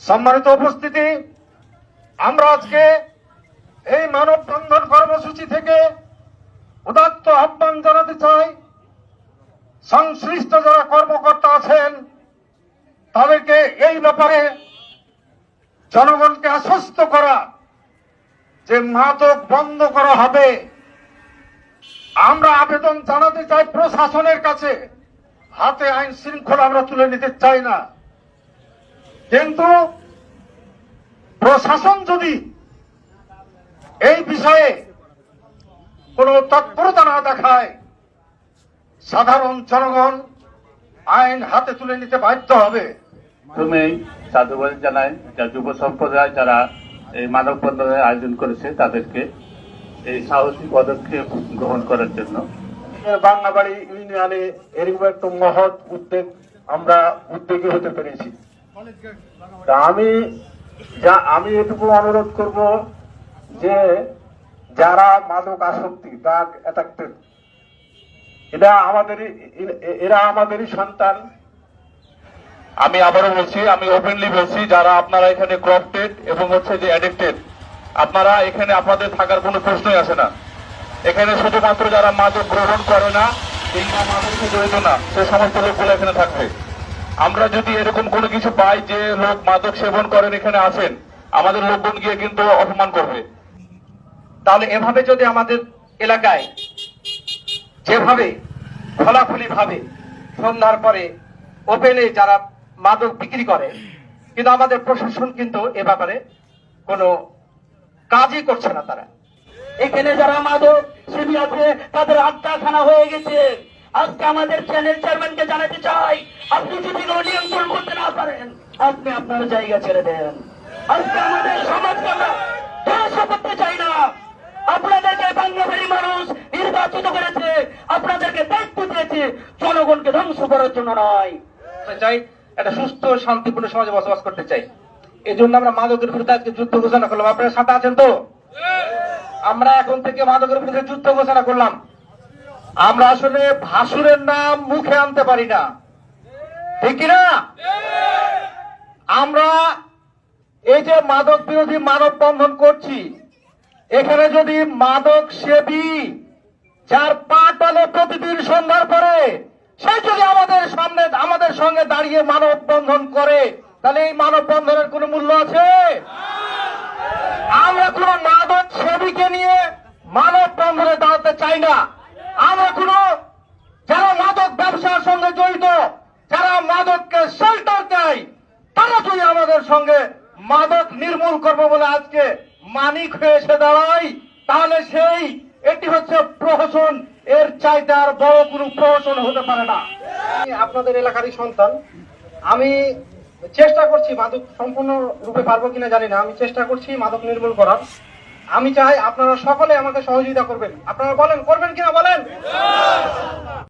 সম্মানিত উপস্থিতি, আমরা আজকে এই মানববন্ধন কর্মসূচি থেকে উদাত্ত আহ্বান জানাতে চাই, সংশ্লিষ্ট যারা কর্মকর্তা আছেন তাদেরকে এই ব্যাপারে জনগণকে আশ্বস্ত করা যে মাদক বন্ধ করা হবে। আমরা আবেদন জানাতে চাই প্রশাসনের কাছে, হাতে আইন শৃঙ্খলা আমরা তুলে নিতে চাই না, কিন্তু প্রশাসন যদি এই বিষয়ে কোনো তৎপরতা না দেখায় সাধারণ জনগণ আইন হাতে তুলে নিতে বাধ্য হবে। প্রথমেই সাধুবাদ জানাই যা যুব সম্প্রদায় যারা এই মানববন্ধনের আয়োজন করেছে তাদেরকে এই সাহসী পদক্ষেপ গ্রহণ করার জন্য। বাংলাবাড়ি ইউনিয়নে এরকম একটা মহৎ উদ্যোগ আমরা উদ্যোগী হতে পেরেছি। তা আমি এটুকু অনুরোধ করব যে যারা মাদক আসক্তি ড্রাগ অ্যাডিক্টেড, এরা আমাদেরই সন্তান। আমি আবারও বলছি, আমি ওপেনলি বলছি, যারা আপনারা এখানে ক্রপটেড এবং হচ্ছে যে অ্যাডিক্টেড, আপনারা এখানে আপনাদের থাকার কোনো প্রশ্নই আসে না। এখানে শুধুমাত্র যারা মাদক গ্রহণ করে না কিংবা মাদকে জড়িত না সে সমস্ত লোকগুলো এখানে থাকবে। আমরা যদি এরকম কোনো কিছু পাই যে লোক মাদক সেবন করেন এখানে আছেন, আমাদের লোকজন গিয়ে কিন্তু অপমান করবে। তাহলে এভাবে যদি আমাদের এলাকায় যেভাবে খোলাখুলি ভাবে সন্ধ্যার পরে ওপেনে যারা মাদক বিক্রি করে, কিন্তু আমাদের প্রশাসন কিন্তু এ ব্যাপারে কোনো কাজই করছে না। তারা এখানে যারা মাদক সেবী আছে তাদের আড্ডাখানা হয়ে গেছে। আজকে আমাদের চ্যানেল চেয়ারম্যানকে জানাতে চাই, আপনি যদি নিয়ন্ত্রণ করতে না পারেন আপনি আপনার জায়গা ছেড়ে দেন। আজকে আমাদের সমাজকে আমরা ধ্বংস করতে চাই না। আপনাদেরকে বাংলাবাড়ি মানুষ নির্বাচিত করেছে, আপনাদেরকে দায়িত্ব দিয়েছে জনগণকে ধ্বংস করার জন্য নয়। চাই একটা সুস্থ শান্তিপূর্ণ সমাজে বসবাস করতে চাই। এই জন্য আমরা মাদকের বিরুদ্ধে আজকে যুদ্ধ ঘোষণা করলাম। আপনারা সাথে আছেন তো? আমরা এখন থেকে মাদকের বিরুদ্ধে যুদ্ধ ঘোষণা করলাম। আমরা আসলে ভাসুরের নাম মুখে আনতে পারি না, ঠিক কিনা? আমরা এই যে মাদক বিরোধী মানববন্ধন করছি, এখানে যদি মাদক সেবী যার পা টানে প্রতিদিন সন্ধ্যার পরে সে যদি আমাদের সঙ্গে দাঁড়িয়ে মানববন্ধন করে, তাহলে এই মানববন্ধনের কোনো মূল্য আছে? আমরা কোন মাদক সেবীকে নিয়ে মানববন্ধনে দাঁড়াতে চাই না। আমরা কোন যারা মাদক ব্যবসার সঙ্গে জড়িত, যারা মাদককে শেল্টার দেয়, তারা যদি আমাদের সঙ্গে মাদক নির্মূল করবো বলে আজকে মানিক হয়ে এসে দাঁড়াই, তাহলে এটি হচ্ছে প্রহসন। এর চাইতে আর বড় কোনো প্রহসন হতে পারে না। আপনাদের এলাকারই সন্তান, আমি চেষ্টা করছি, মাদক সম্পূর্ণ রূপে পারবো কিনা জানি না, আমি চেষ্টা করছি মাদক নির্মূল করার। আমি চাই আপনারা সকলে আমাকে সহযোগিতা করবেন। আপনারা বলেন, করবেন কিনা বলেন?